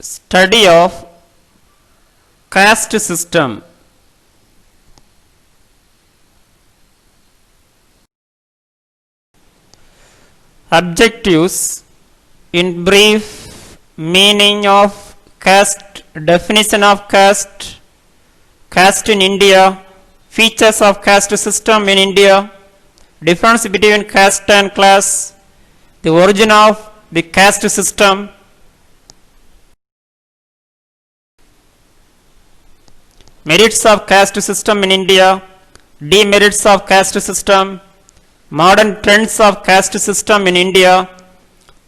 Study of caste system. Objectives: in brief, meaning of caste, definition of caste, caste in India, features of caste system in India, difference between caste and class, the origin of the caste system, merits of caste system in India, demerits of caste system, modern trends of caste system in India,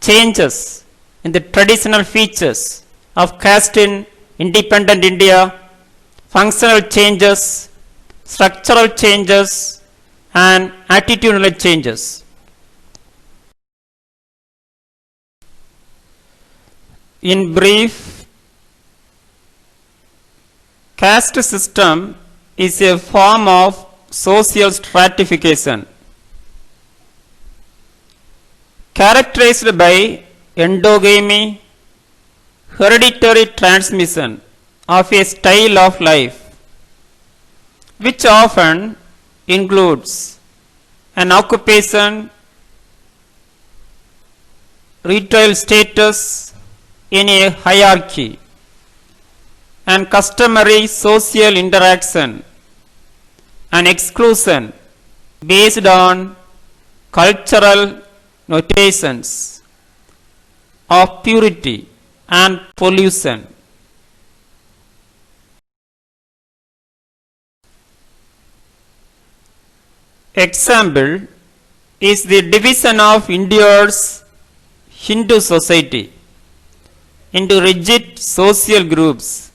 changes in the traditional features of caste in independent India, functional changes, structural changes, and attitudinal changes. In brief, caste system is a form of social stratification characterized by endogamy, hereditary transmission of a style of life, which often includes an occupation, retail status in a hierarchy, and customary social interaction and exclusion based on cultural notations of purity and pollution. Example is the division of India's Hindu society into rigid social groups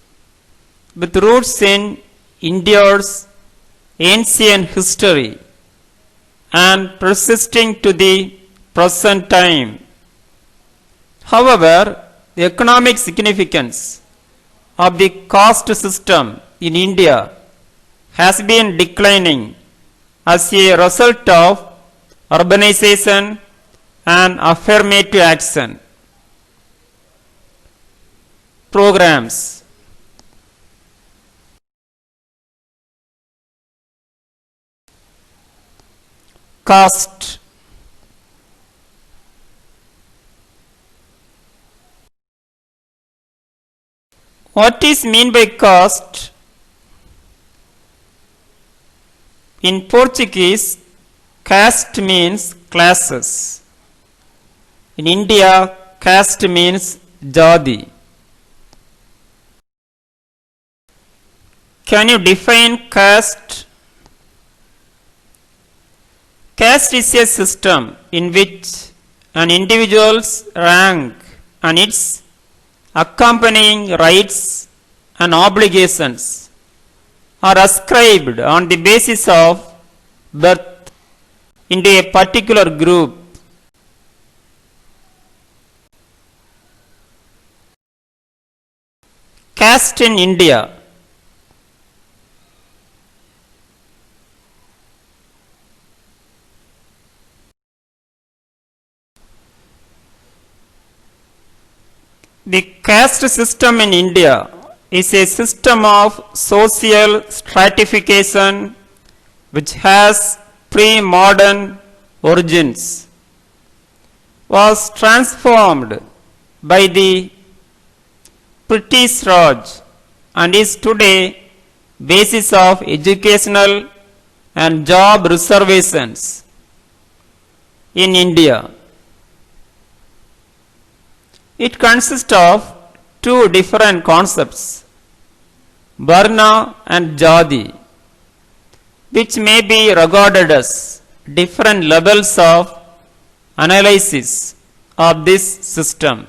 with roots in India's ancient history and persisting to the present time. However, the economic significance of the caste system in India has been declining as a result of urbanization and affirmative action programs. Caste. What is meant by caste? In Portuguese, caste means classes. In India, caste means jati. Can you define caste? Caste is a system in which an individual's rank and its accompanying rights and obligations are ascribed on the basis of birth into a particular group. Caste in India. The caste system in India is a system of social stratification which has pre-modern origins, was transformed by the British Raj and is today basis of educational and job reservations in India. It consists of two different concepts, Varna and Jati, which may be regarded as different levels of analysis of this system.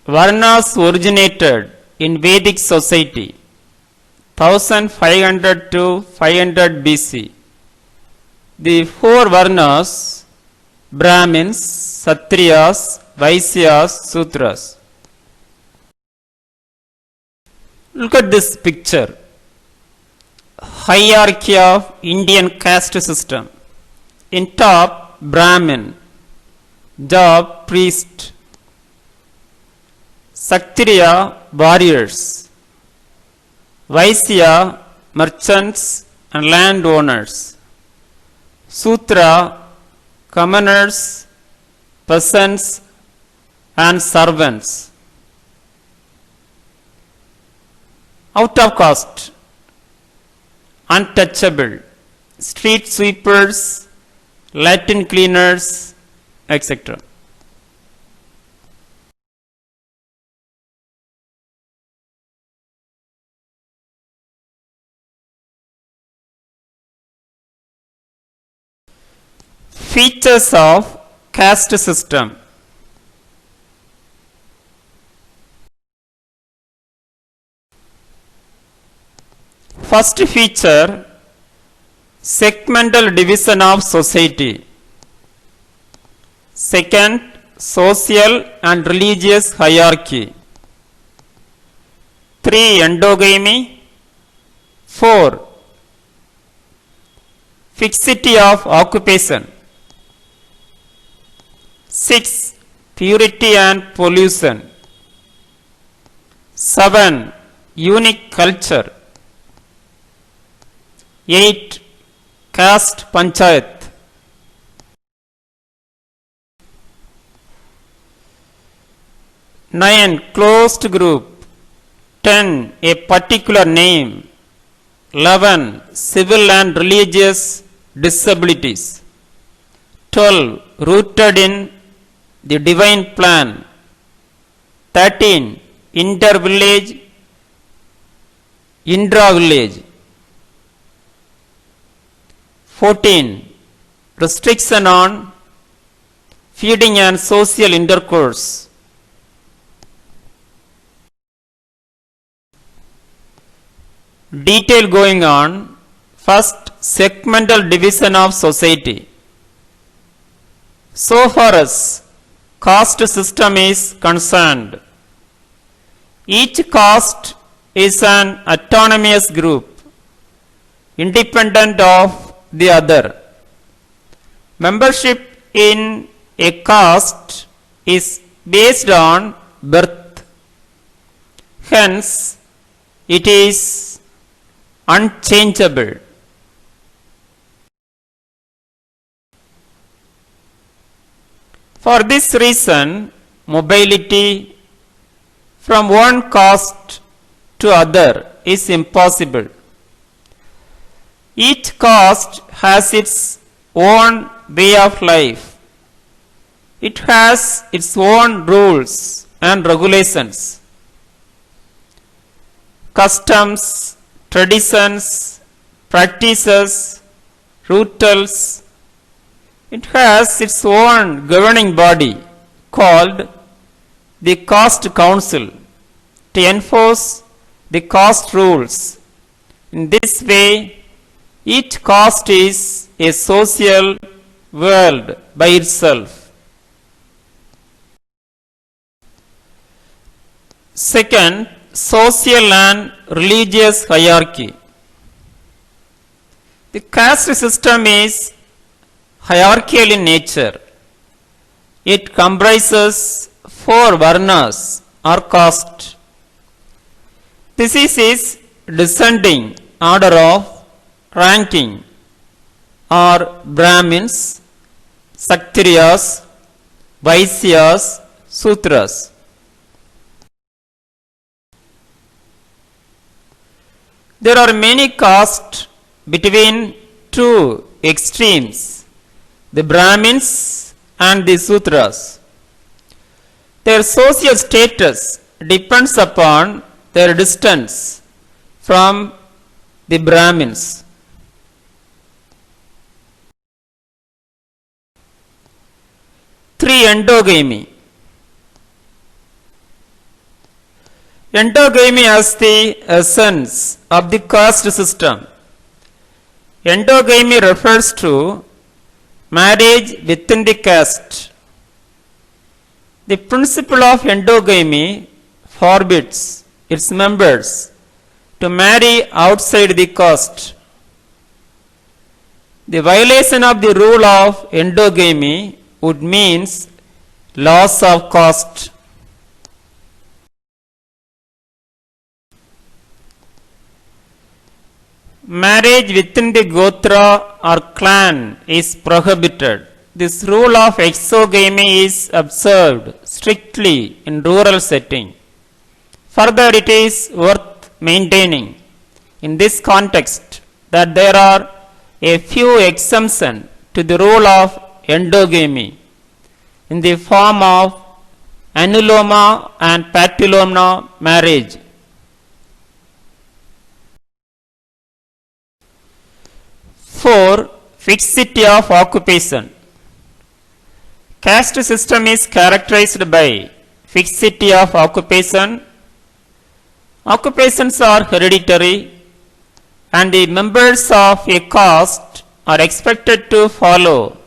Varnas originated in Vedic society 1500 to 500 BC. The four Varnas, Brahmins, Kshatriyas, Vaisyas, Sudras. Look at this picture. Hierarchy of Indian caste system. In top, Brahmin, job priest. Kshatriya warriors. Vaisya merchants and landowners. Sudra commoners, peasants and servants. Out of caste, untouchable, street sweepers, Latin cleaners, etc. Features of caste system. First feature, segmental division of society. Second, social and religious hierarchy. 3. Endogamy. 4. Fixity of occupation. 6. Purity and pollution. 7. Unique culture. 8. Caste panchayat. 9. Closed group. 10. A particular name. 11. Civil and religious disabilities. 12. Rooted in the divine plan. 13. Inter-village, intra-village. 14. Restriction on feeding and social intercourse. Detail going on. First, segmental division of society. So far as caste system is concerned, each caste is an autonomous group, independent of the other. Membership in a caste is based on birth. Hence, it is unchangeable. For this reason, mobility from one caste to other is impossible. Each caste has its own way of life. It has its own rules and regulations, customs, traditions, practices, rituals. It has its own governing body called the caste council to enforce the caste rules. In this way, each caste is a social world by itself. Second, social and religious hierarchy. The caste system is hierarchical in nature. It comprises 4 varnas or caste. This is its descending order of ranking are Brahmins, Kshatriyas, Vaisyas, Sudras. There are many castes between 2 extremes, the Brahmins and the Sudras. Their social status depends upon their distance from the Brahmins. Three, endogamy. Endogamy as the essence of the caste system. Endogamy refers to marriage within the caste. The principle of endogamy forbids its members to marry outside the caste. The violation of the rule of endogamy would means loss of caste. Marriage within the Gotra or clan is prohibited. This rule of exogamy is observed strictly in rural setting. Further, it is worth maintaining in this context that there are a few exemptions to the rule of endogamy in the form of annuloma and patuloma marriage. Four, fixity of occupation. Caste system is characterized by fixity of occupation. Occupations are hereditary and the members of a caste are expected to follow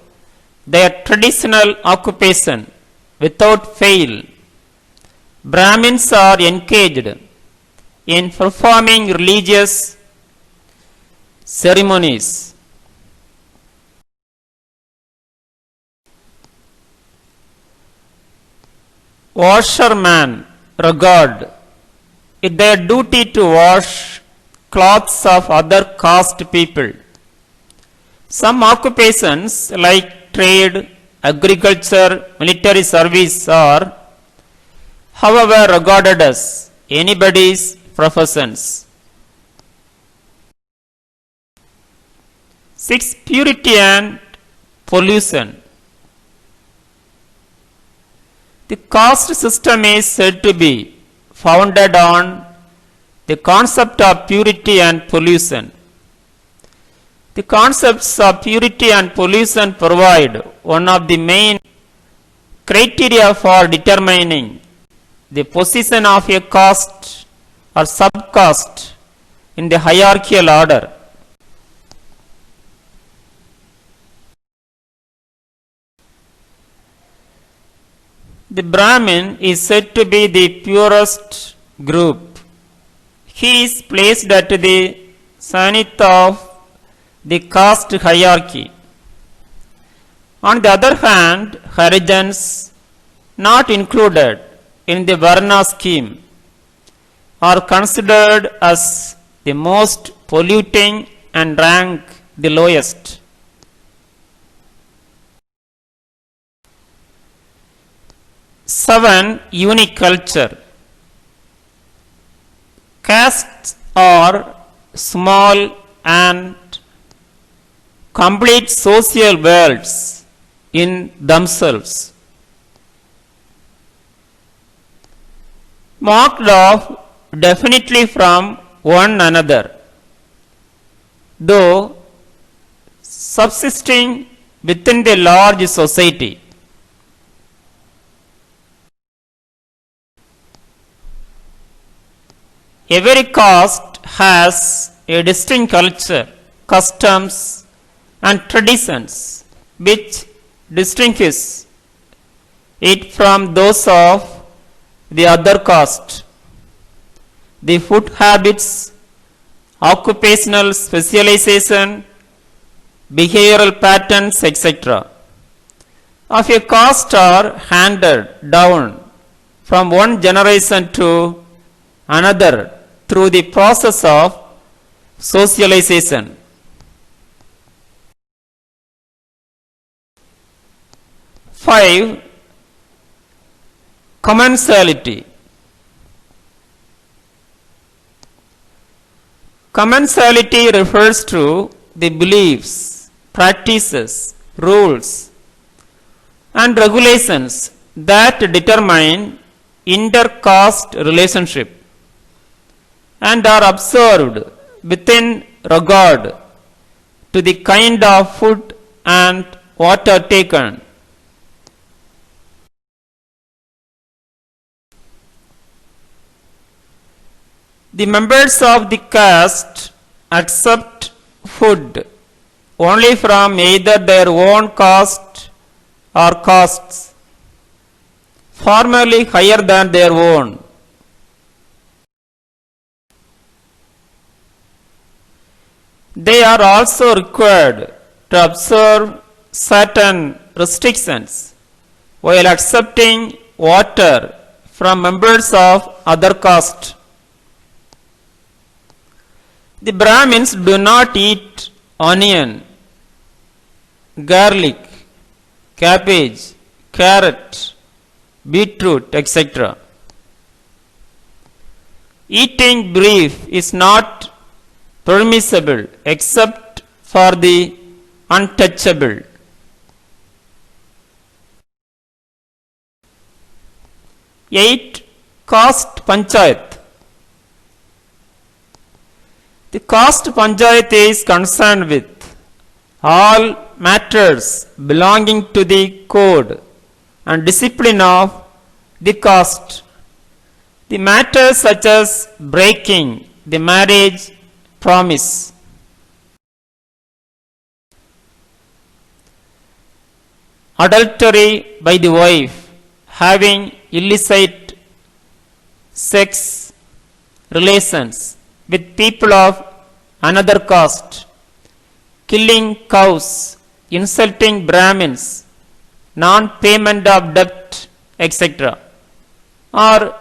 their traditional occupation without fail. Brahmins are engaged in performing religious ceremonies. Washermen regard it their duty to wash clothes of other caste people. Some occupations like trade, agriculture, military service are, however, regarded as anybody's professions. 6. Purity and pollution. The caste system is said to be founded on the concept of purity and pollution. The concepts of purity and pollution provide one of the main criteria for determining the position of a caste or subcaste in the hierarchical order. The Brahmin is said to be the purest group. He is placed at the zenith of the caste hierarchy. On the other hand, Harijans, not included in the Varna scheme, are considered as the most polluting and rank the lowest. Seven, unique culture. Castes are small and complete social worlds in themselves, marked off definitely from one another, though subsisting within the large society. Every caste has a distinct culture, customs, and traditions which distinguish it from those of the other caste. The food habits, occupational specialization, behavioral patterns, etc. of a caste are handed down from one generation to another through the process of socialization. Five, commensality. Commensality refers to the beliefs, practices, rules, and regulations that determine inter-caste relationship and are observed within regard to the kind of food and water taken. The members of the caste accept food only from either their own caste or castes formerly higher than their own. They are also required to observe certain restrictions while accepting water from members of other caste. The Brahmins do not eat onion, garlic, cabbage, carrot, beetroot, etc. Eating beef is not permissible except for the untouchable. Eight, caste panchayat. The caste panchayat is concerned with all matters belonging to the code and discipline of the caste. The matters such as breaking the marriage promise, adultery by the wife, having illicit sex relations with people of another caste, killing cows, insulting Brahmins, non-payment of debt, etc. are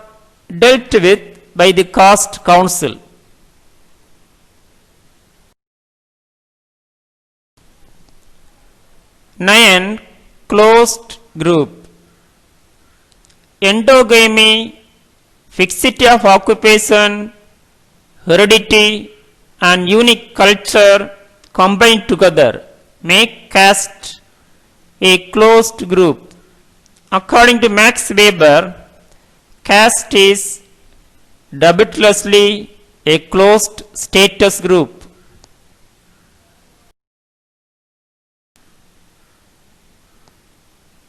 dealt with by the caste council. 9. Closed group. Endogamy, fixity of occupation, heredity and unique culture combined together make caste a closed group. According to Max Weber, caste is doubtlessly a closed status group.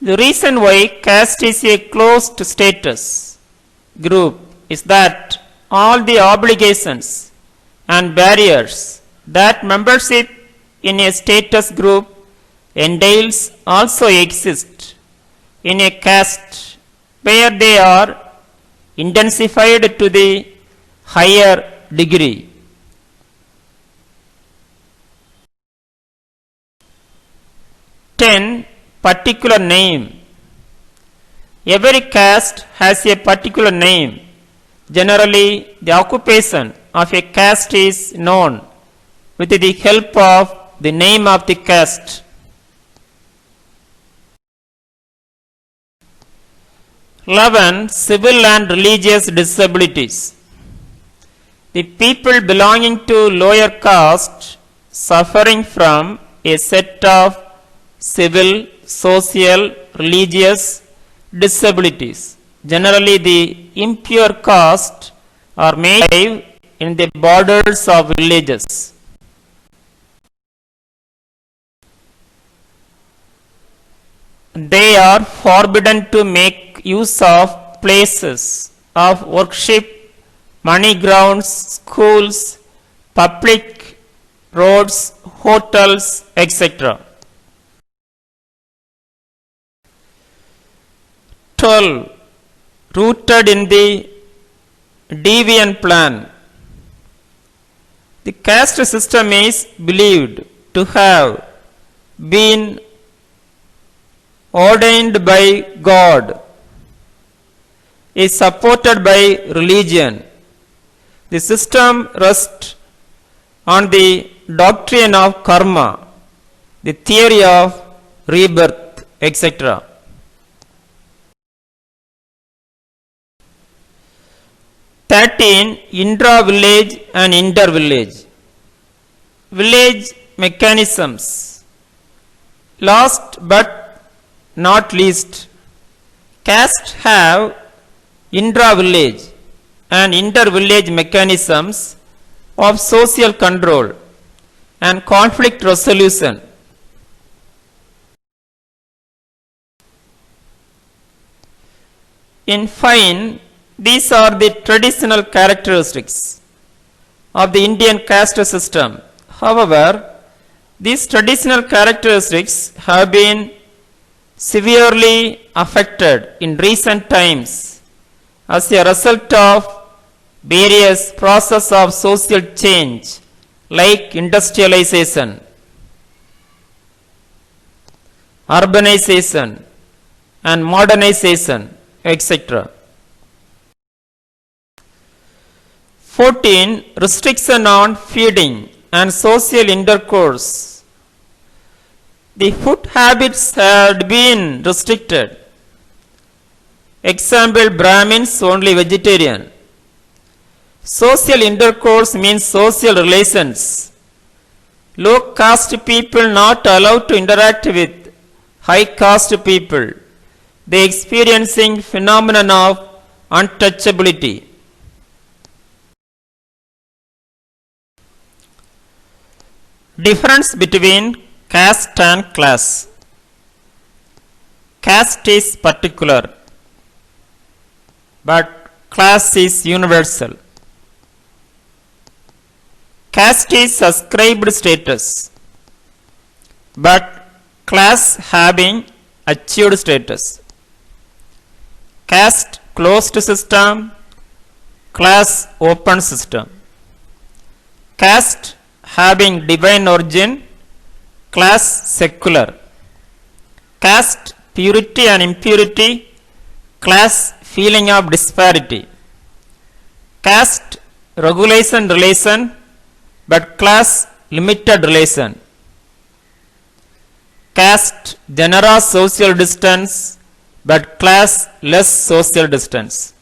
The reason why caste is a closed status group is that all the obligations and barriers that membership in a status group entails also exist in a caste where they are intensified to the higher degree. Particular name. Every caste has a particular name. Generally, the occupation of a caste is known with the help of the name of the caste. 11. Civil and religious disabilities. The people belonging to lower caste suffering from a set of civil, social, religious disabilities. Generally, the impure caste are made in the borders of villages. They are forbidden to make use of places of worship, money grounds, schools, public roads, hotels, etc. 12. Rooted in the deviant plan. The caste system is believed to have been ordained by God, is supported by religion. The system rests on the doctrine of karma, the theory of rebirth, etc. 13. Intra-village and inter-village. Village mechanisms. Last but not least, castes have intra-village and inter-village mechanisms of social control and conflict resolution. In fine, these are the traditional characteristics of the Indian caste system. However, these traditional characteristics have been severely affected in recent times as a result of various processes of social change like industrialization. urbanization and modernization, etc. 14. Restriction on feeding and social intercourse. The food habits had been restricted. Example, Brahmins only vegetarian. Social intercourse means social relations. Low caste people not allowed to interact with high caste people. They experiencing phenomenon of untouchability. Difference between caste and class. Caste is particular, but class is universal. Caste is ascribed status, but class having achieved status. Caste closed system, class open system. Caste having divine origin, class secular. Caste purity and impurity, class feeling of disparity. Caste regulation relation, but class limited relation. Caste generous social distance, but class less social distance.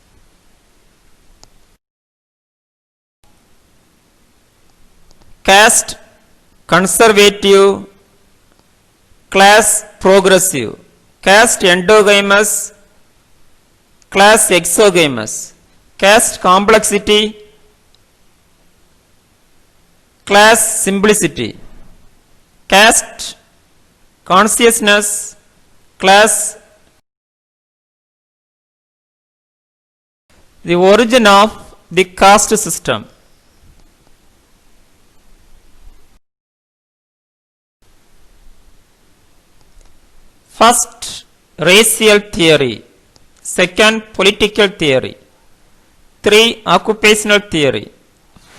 Caste conservative, class progressive. Caste endogamous, class exogamous. Caste complexity, class simplicity. Caste consciousness, class. The origin of the caste system. First, racial theory. Second, political theory. 3, occupational theory.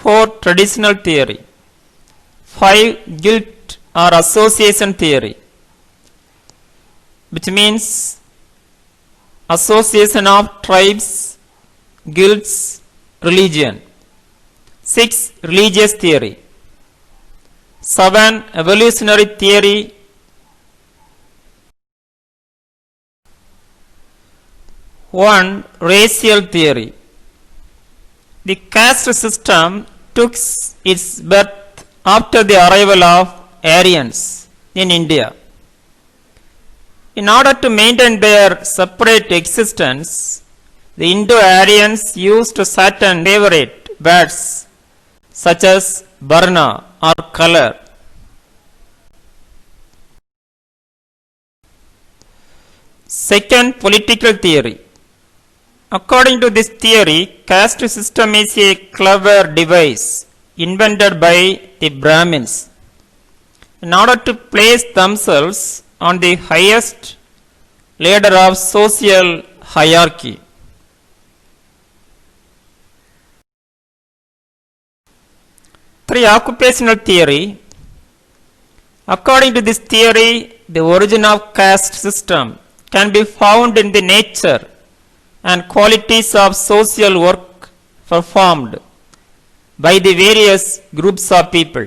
4, traditional theory. 5, guilt or association theory, which means association of tribes, guilds, religion. 6, religious theory. 7, evolutionary theory. 1, racial theory. The caste system took its birth after the arrival of Aryans in India. In order to maintain their separate existence, the Indo-Aryans used certain favorite words such as varna or color. Second, political theory. According to this theory, caste system is a clever device invented by the Brahmins in order to place themselves on the highest ladder of social hierarchy. Three, occupational theory. According to this theory, the origin of caste system can be found in the nature and qualities of social work performed by the various groups of people.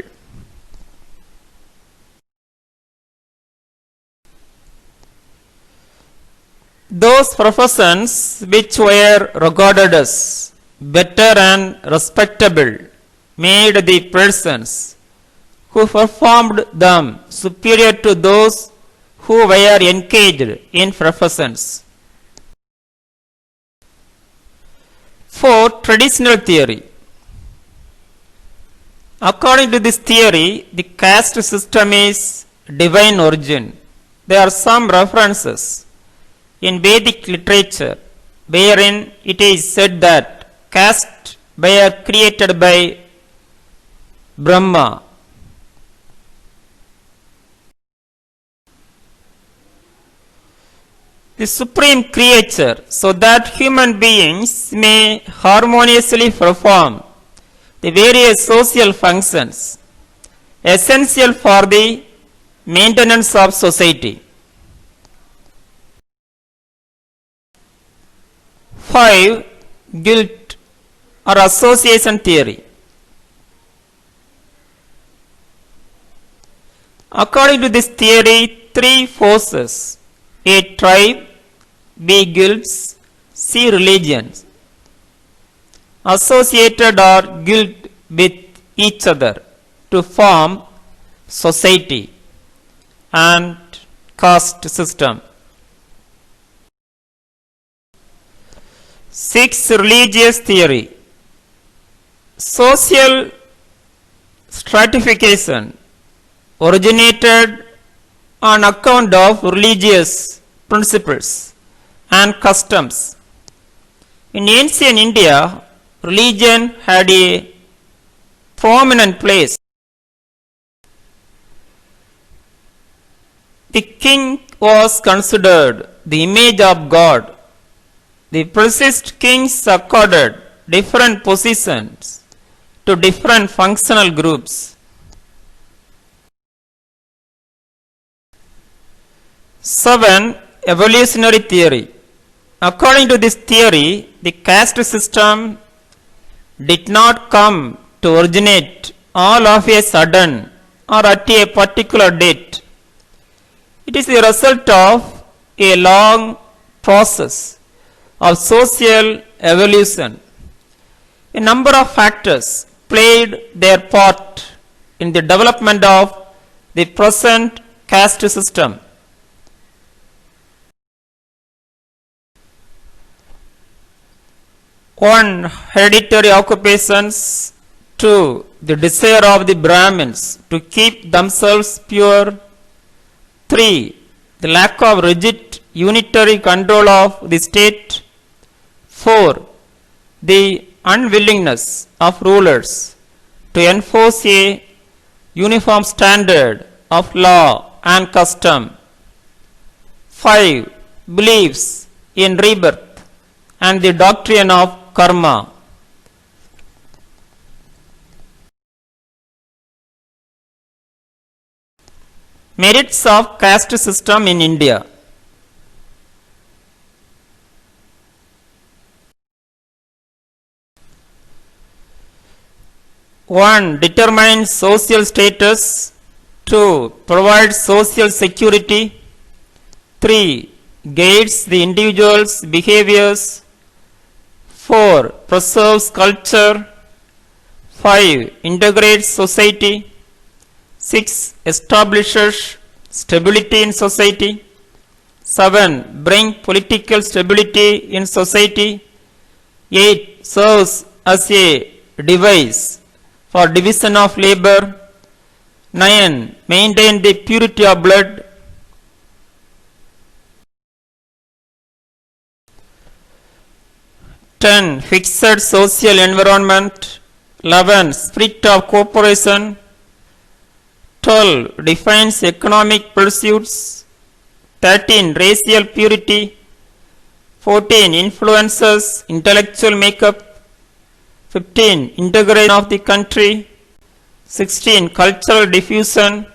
Those professions which were regarded as better and respectable made the persons who performed them superior to those who were engaged in professions. 4, traditional theory. According to this theory, the caste system is divine origin. There are some references in Vedic literature wherein it is said that caste were created by Brahma. The supreme creature, so that human beings may harmoniously perform the various social functions essential for the maintenance of society. 5. Guilt or association theory. According to this theory, three forces: A. Tribe, B. Guilds, C. Religions associated or guilt with each other to form society and caste system. 6. Religious theory. Social stratification originated on account of religious principles and customs. In ancient India, religion had a prominent place. The king was considered the image of God. The precise kings accorded different positions to different functional groups. 7. Evolutionary theory. According to this theory, the caste system did not come to originate all of a sudden or at a particular date. It is the result of a long process of social evolution. A number of factors played their part in the development of the present caste system. 1. Hereditary occupations. 2. The desire of the Brahmins to keep themselves pure. 3. The lack of rigid unitary control of the state. 4. The unwillingness of rulers to enforce a uniform standard of law and custom. 5. Beliefs in rebirth and the doctrine of karma. Merits of caste system in India. One, determines social status. 2. Provides social security. 3. Guides the individual's behaviors. 4. Preserves culture. 5. Integrates society. 6. Establishes stability in society. 7. Bring political stability in society. 8. Serves as a device for division of labor. 9. Maintain the purity of blood. 10. Fixed social environment. 11. Spirit of cooperation. 12. Defines economic pursuits. 13. Racial purity. 14. Influences intellectual makeup. 15. Integration of the country. 16. Cultural diffusion.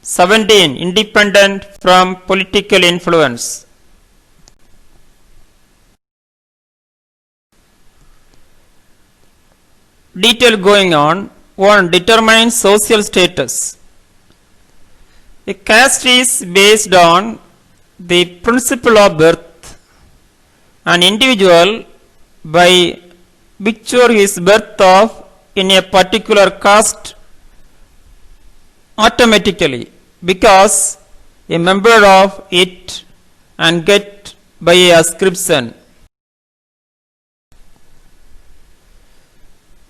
17. Independent from political influence. Detail going on. 1. Determines social status. A caste is based on the principle of birth. An individual, by virtue his birth of in a particular caste, automatically becomes a member of it and get by a ascription.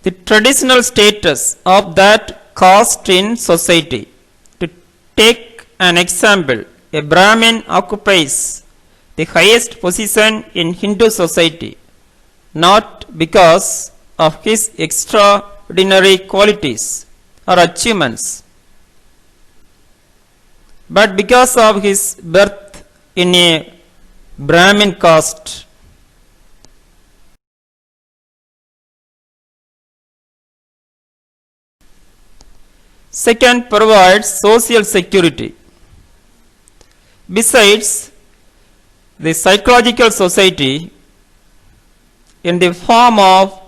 The traditional status of that caste in society. To take an example, a Brahmin occupies the highest position in Hindu society, not because of his extraordinary qualities or achievements, but because of his birth in a Brahmin caste. Second, provides social security. Besides the psychological society, in the form of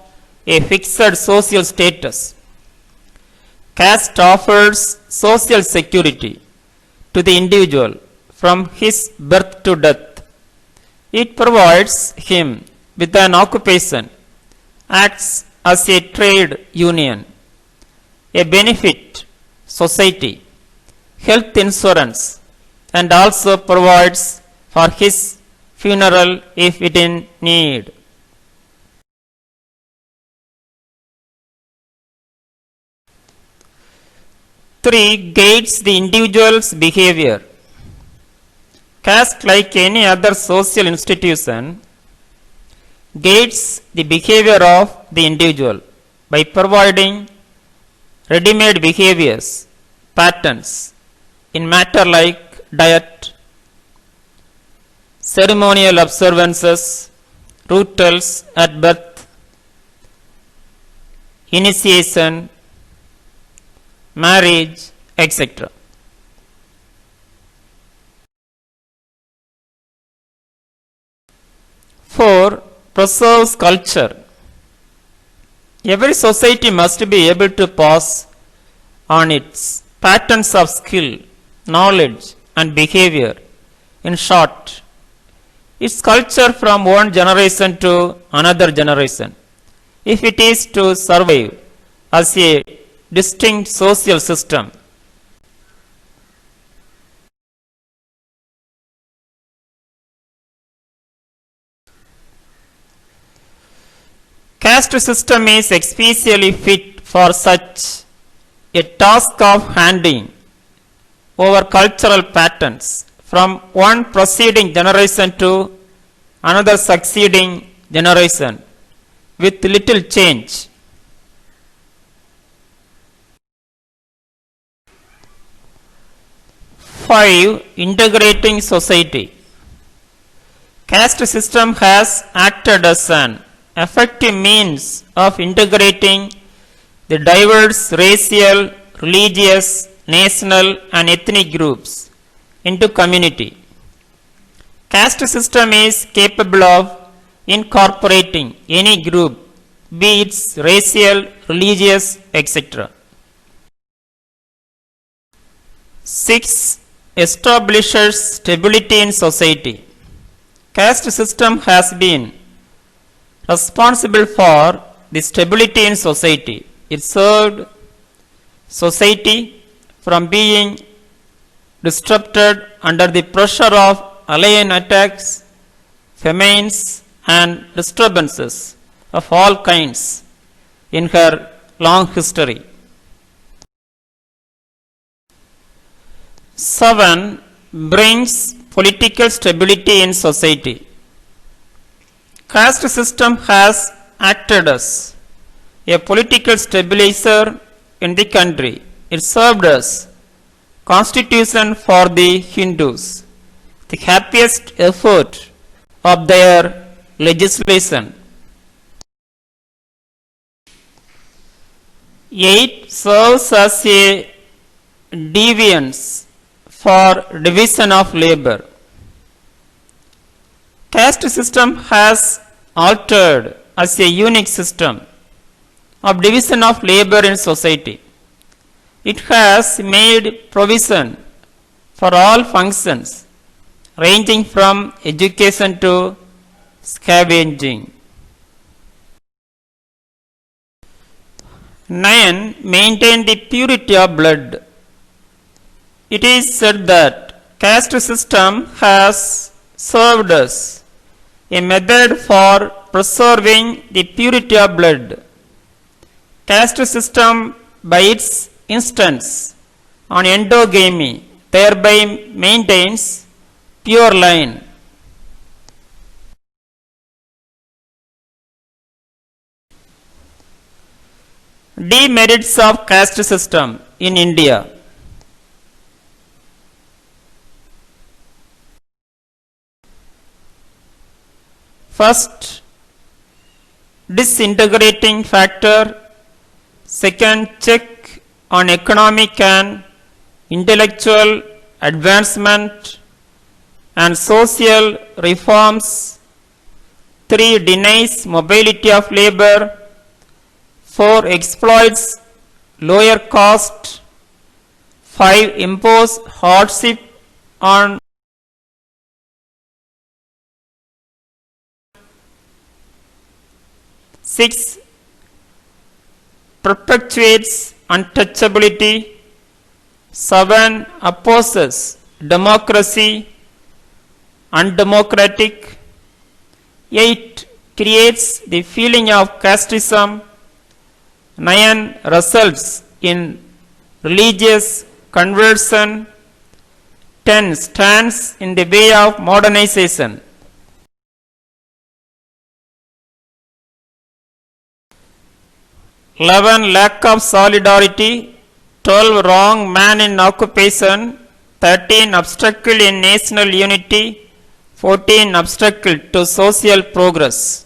a fixed social status. Caste offers social security to the individual from his birth to death. It provides him with an occupation, acts as a trade union, a benefit society, health insurance, and also provides for his funeral if it in need. Three, guides the individual's behavior. Caste, like any other social institution, guides the behavior of the individual by providing ready-made behaviors, patterns in matter like diet, ceremonial observances, rituals at birth, initiation, marriage, etc. Four, preserves culture. Every society must be able to pass on its patterns of skill, knowledge, and behavior. In short, its culture from one generation to another generation, if it is to survive as a distinct social system. Caste system is especially fit for such a task of handing over cultural patterns from one preceding generation to another succeeding generation with little change. Five, integrating society. Caste system has acted as an effective means of integrating the diverse racial, religious, national and ethnic groups into community. Caste system is capable of incorporating any group, be it racial, religious, etc. 6. Establishes stability in society. Caste system has been responsible for the stability in society. It served society from being disrupted under the pressure of alien attacks, famines, and disturbances of all kinds in her long history. 7. Brings political stability in society. Caste system has acted as a political stabilizer in the country. It served as constitution for the Hindus, the happiest effort of their legislation. 8. Serves as a deviance for division of labor. Caste system has altered as a unique system of division of labor in society. It has made provision for all functions ranging from education to scavenging. 9. Maintain the purity of blood. It is said that caste system has served as a method for preserving the purity of blood. Caste system by its instance on endogamy thereby maintains pure line. Demerits of caste system in India. First, disintegrating factor. Second, check on economic and intellectual advancement and social reforms. 3. Denies mobility of labor. 4. Exploits lower cost. 5. Impose hardship on 6. Perpetuates untouchability. 7. Opposes democracy, undemocratic. 8. Creates the feeling of casteism. 9. Results in religious conversion. 10. Stands in the way of modernization. 11. Lack of solidarity. 12. Wrong man in occupation. 13. Obstacle in national unity. 14. Obstacle to social progress.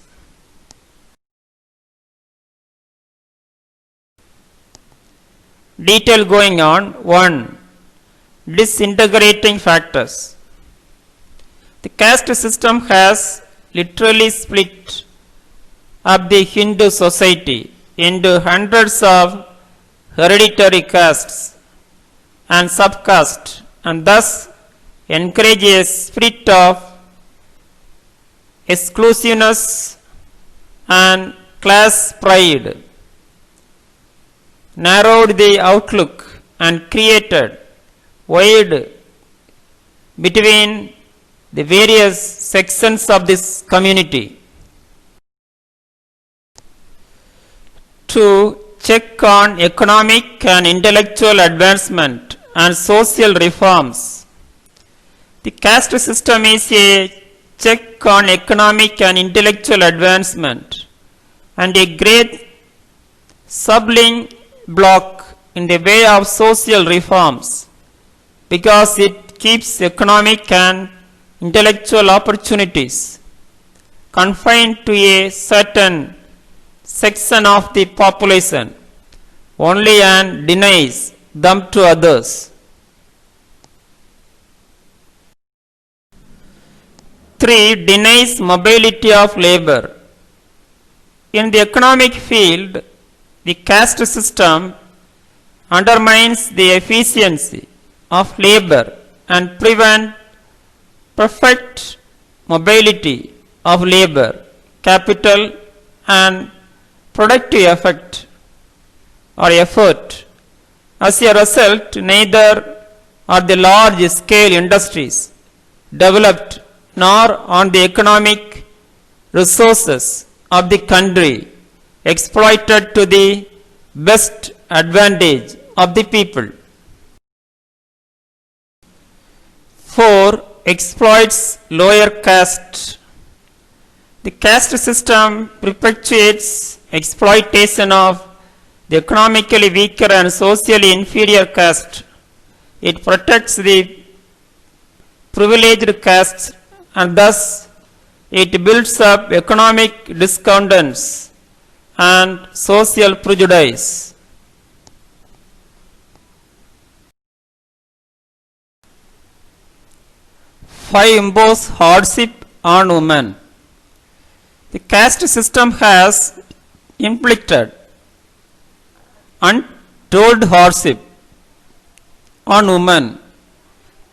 Detail going on. 1. Disintegrating factors. The caste system has literally split up the Hindu society into hundreds of hereditary castes and subcastes, and thus encourages a spirit of exclusiveness and class pride, narrowed the outlook and created void between the various sections of this community. To check on economic and intellectual advancement and social reforms. The caste system is a check on economic and intellectual advancement and a great stumbling block in the way of social reforms because it keeps economic and intellectual opportunities confined to a certain section of the population only and denies them to others. 3. Denies mobility of labor. In the economic field, the caste system undermines the efficiency of labor and prevents perfect mobility of labor, capital and productive effect or effort. As a result, neither are the large scale industries developed nor on the economic resources of the country exploited to the best advantage of the people. 4. Exploits lower caste. The caste system perpetuates exploitation of the economically weaker and socially inferior caste. It protects the privileged castes and thus it builds up economic discontents and social prejudice. 5. Impose hardship on women. The caste system has inflicted untold hardship on women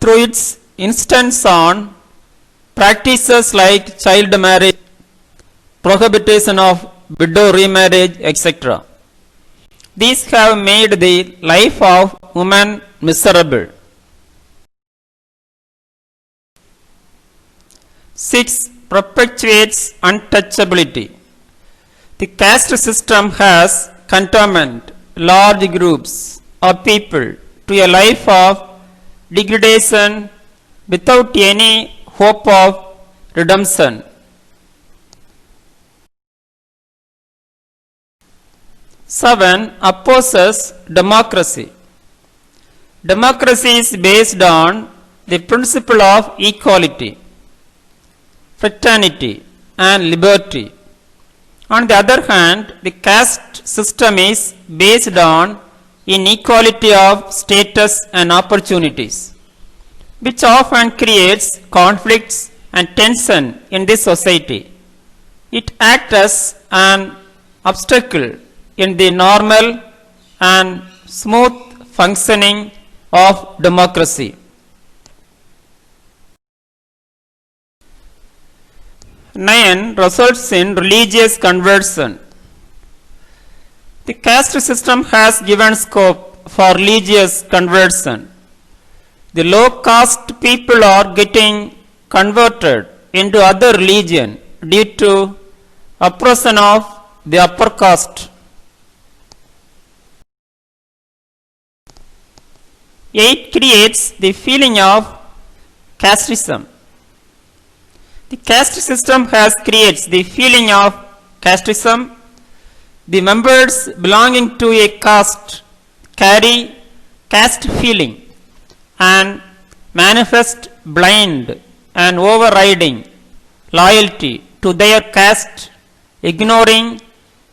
through its insistence on practices like child marriage, prohibition of widow remarriage, etc. These have made the life of women miserable. 6. Perpetuates untouchability. The caste system has condemned large groups of people to a life of degradation without any hope of redemption. 7. Opposes democracy. Democracy is based on the principle of equality, fraternity and liberty. On the other hand, the caste system is based on inequality of status and opportunities, which often creates conflicts and tension in the society. It acts as an obstacle in the normal and smooth functioning of democracy. 9. Results in religious conversion. The caste system has given scope for religious conversion. The low caste people are getting converted into other religion due to oppression of the upper caste. 8. Creates the feeling of casteism. The caste system has creates the feeling of casteism. The members belonging to a caste carry caste feeling and manifest blind and overriding loyalty to their caste, ignoring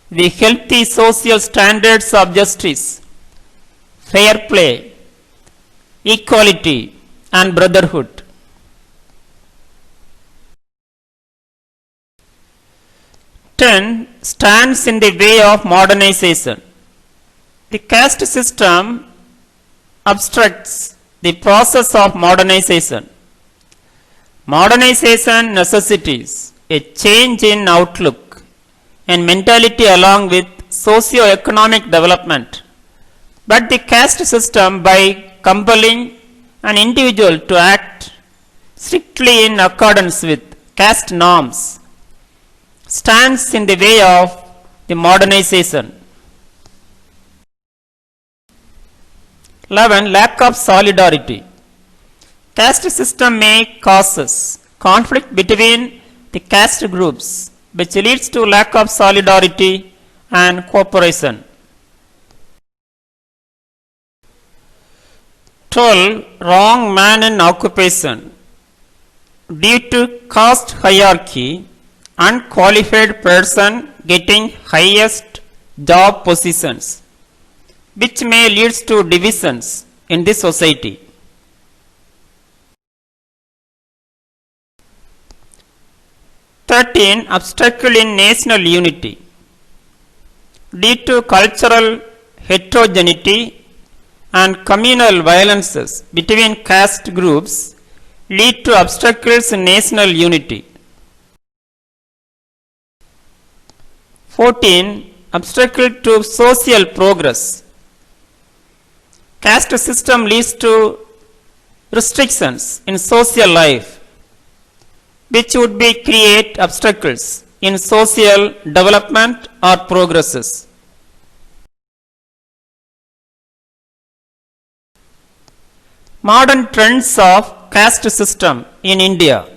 the healthy social standards of justice, fair play, equality, and brotherhood. 10. Stands in the way of modernization. The caste system obstructs the process of modernization. Modernization necessitates a change in outlook and mentality along with socio-economic development. But the caste system, by compelling an individual to act strictly in accordance with caste norms, stands in the way of the modernization. 11. Lack of solidarity. Caste system may causes conflict between the caste groups, which leads to lack of solidarity and cooperation. 12. Wrong man in occupation. Due to caste hierarchy, unqualified person getting highest job positions, which may lead to divisions in the society. 13. Obstacle in national unity. Due to cultural heterogeneity and communal violences between caste groups, lead to obstacles in national unity. 14. Obstacle to social progress. Caste system leads to restrictions in social life, which would be create obstacles in social development or progresses. Modern trends of caste system in India.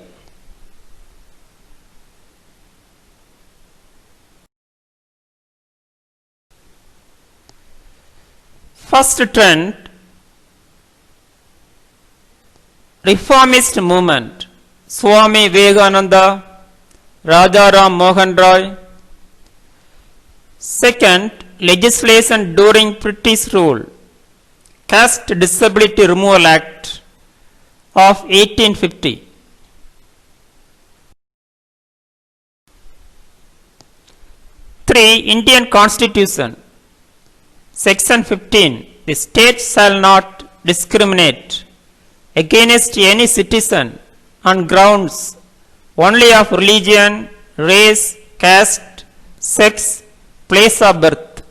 First trend, reformist movement, Swami Vivekananda, Rajaram Mohan Roy. Second, legislation during British rule, Caste Disability Removal Act of 1850. Three, Indian Constitution, Section 15, the state shall not discriminate against any citizen on grounds only of religion, race, caste, sex, place of birth.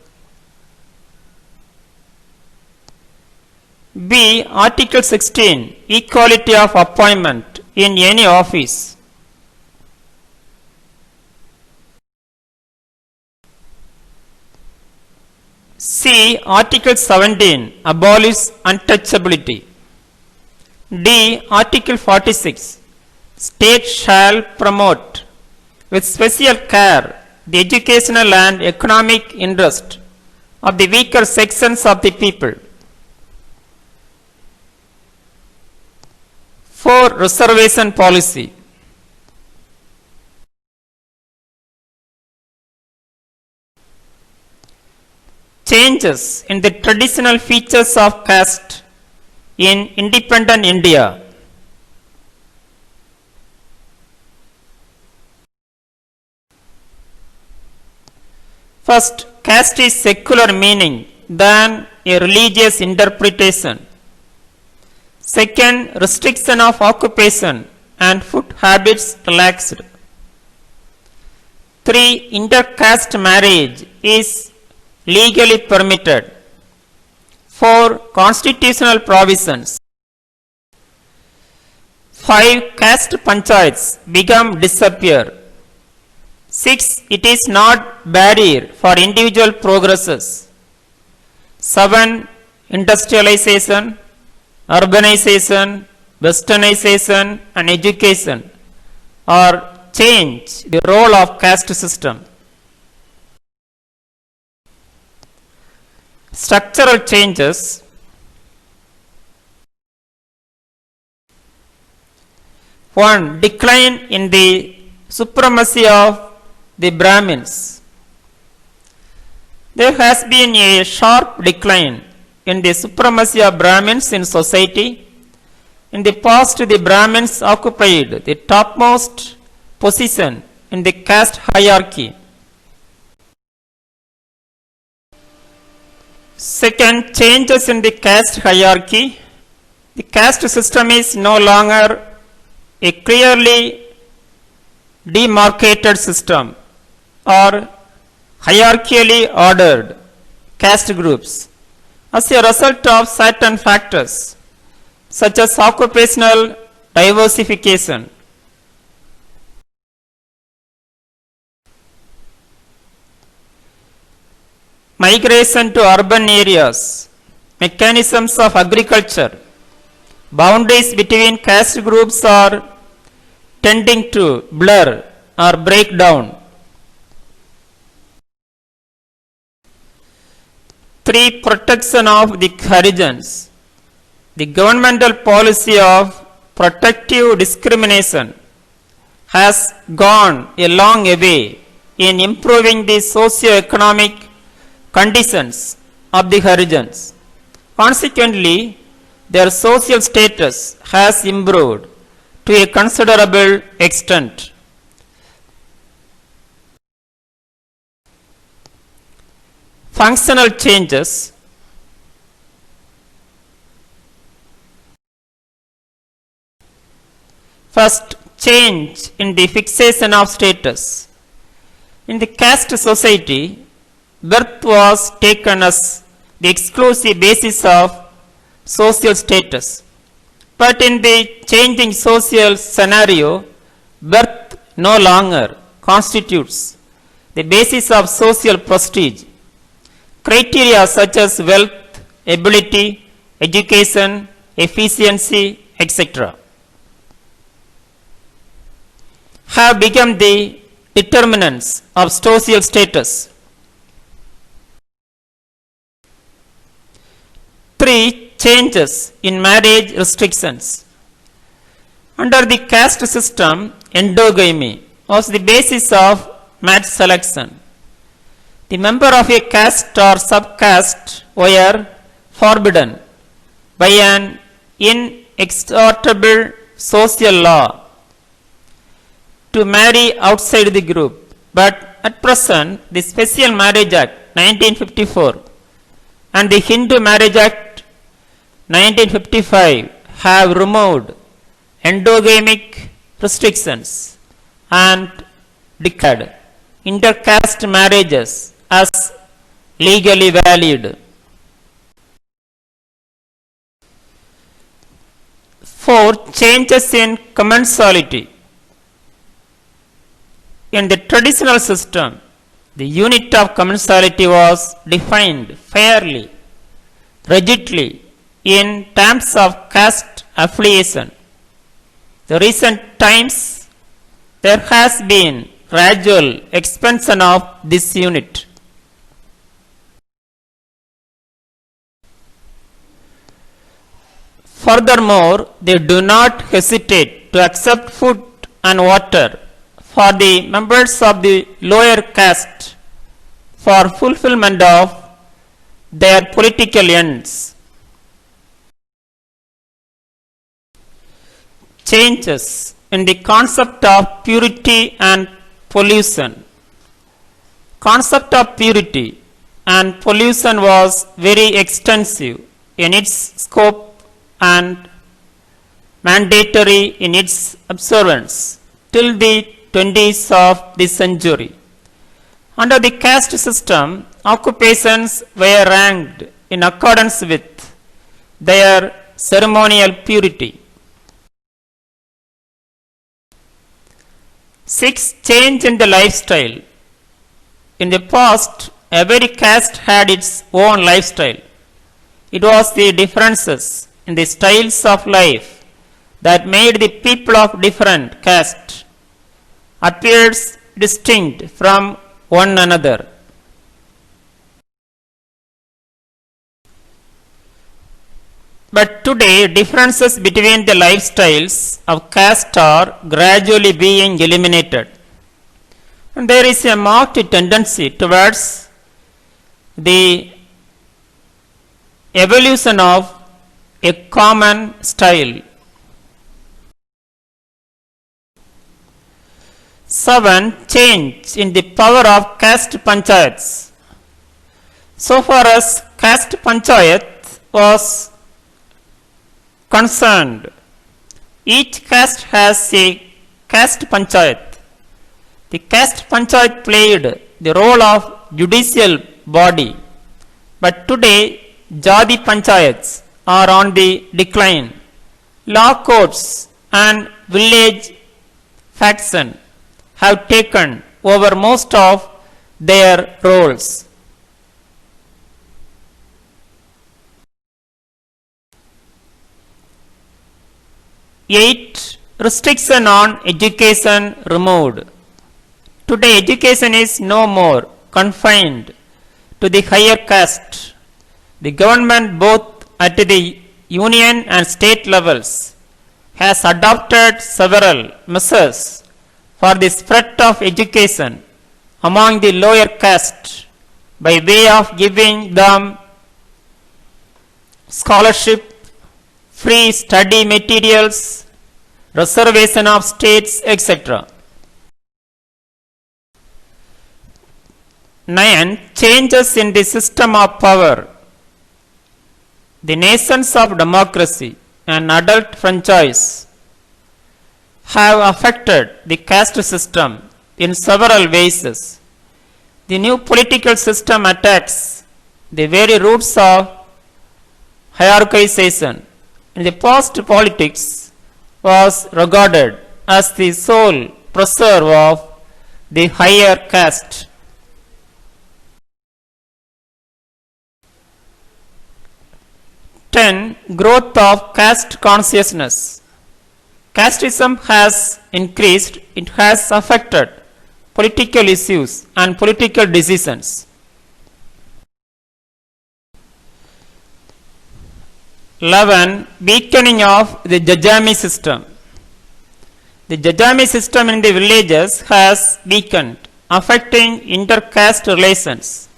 B. Article 16, equality of appointment in any office. C. Article 17, abolish untouchability. D. Article 46, state shall promote with special care the educational and economic interest of the weaker sections of the people. 4. Reservation policy. Changes in the traditional features of caste in independent India. First, caste is secular meaning than a religious interpretation. Second, restriction of occupation and food habits relaxed. 3. Intercaste marriage is legally permitted. 4. Constitutional provisions. 5. Caste panchayats become disappear. 6. It is not barrier for individual progresses. 7. Industrialization, urbanization, westernization and education or change the role of caste system. Structural changes. One, decline in the supremacy of the Brahmins. There has been a sharp decline in the supremacy of Brahmins in society. In the past, the Brahmins occupied the topmost position in the caste hierarchy. Second, changes in the caste hierarchy. The caste system is no longer a clearly demarcated system or hierarchically ordered caste groups as a result of certain factors such as occupational diversification, migration to urban areas, mechanisms of agriculture, boundaries between caste groups are tending to blur or break down. 3. Protection of the Harijans. The governmental policy of protective discrimination has gone a long way in improving the socio-economic conditions of the Harijans. Consequently, their social status has improved to a considerable extent. Functional changes. First, change in the fixation of status. In the caste society, birth was taken as the exclusive basis of social status. But in the changing social scenario, birth no longer constitutes the basis of social prestige. Criteria such as wealth, ability, education, efficiency, etc. have become the determinants of social status. 3. Changes in marriage restrictions. Under the caste system, endogamy was the basis of match selection. The member of a caste or subcaste were forbidden by an inexorable social law to marry outside the group. But at present, the Special Marriage Act 1954 and the Hindu Marriage Act 1955 have removed endogamic restrictions and declared intercaste marriages as legally valid. 4. Changes in commensality. In the traditional system, the unit of commensality was defined fairly, rigidly, in terms of caste affiliation. The recent times, there has been gradual expansion of this unit. Furthermore, they do not hesitate to accept food and water for the members of the lower caste for fulfillment of their political ends. Changes in the concept of purity and pollution. concept of purity and pollution was very extensive in its scope and mandatory in its observance till the 20s of this century. Under the caste system, occupations were ranked in accordance with their ceremonial purity. 6. Change in the lifestyle. In the past, every caste had its own lifestyle. It was the differences in the styles of life that made the people of different caste appears distinct from one another. But today, differences between the lifestyles of caste are gradually being eliminated. And there is a marked tendency towards the evolution of a common style. 7. Change in the power of caste panchayats. So far as caste panchayat was concerned, each caste has a caste panchayat. The caste panchayat played the role of judicial body, but today Jati panchayats are on the decline. Law courts and village faction have taken over most of their roles. 8. Restriction on education removed. Today education is no more confined to the higher caste. The government both at the union and state levels has adopted several measures for the spread of education among the lower caste by way of giving them scholarship, free study materials, reservation of states, etc. 9. Changes in the system of power. The nations of democracy and adult franchise have affected the caste system in several ways. The new political system attacks the very roots of hierarchization. In the past, politics was regarded as the sole preserve of the higher caste. 10. Growth of caste consciousness. Casteism has increased, it has affected political issues and political decisions. 11. Weakening of the Jajami system. The Jajami system in the villages has weakened, affecting inter-caste relations.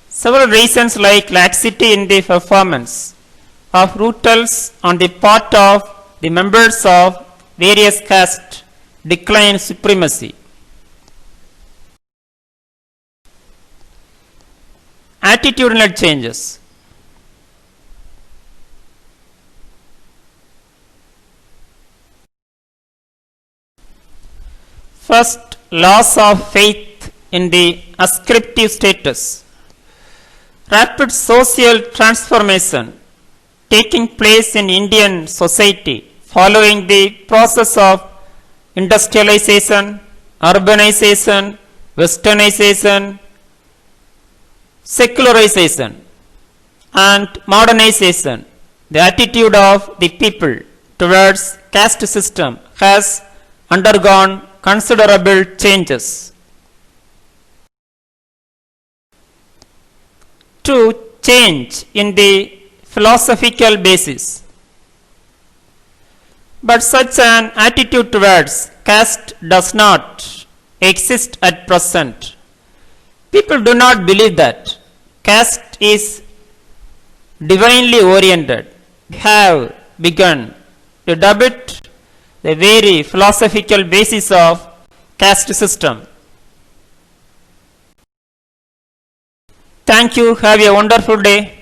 Several reasons like laxity in the performance of rituals on the part of the members of various castes decline supremacy. Attitudinal changes. First, loss of faith in the ascriptive status. Rapid social transformation taking place in Indian society following the process of industrialization, urbanization, westernization, secularization and modernization. The attitude of the people towards caste system has undergone considerable changes. 2. Change in the philosophical basis. But such an attitude towards caste does not exist at present. People do not believe that caste is divinely oriented. They have begun to debate the very philosophical basis of caste system. Thank you. Have a wonderful day.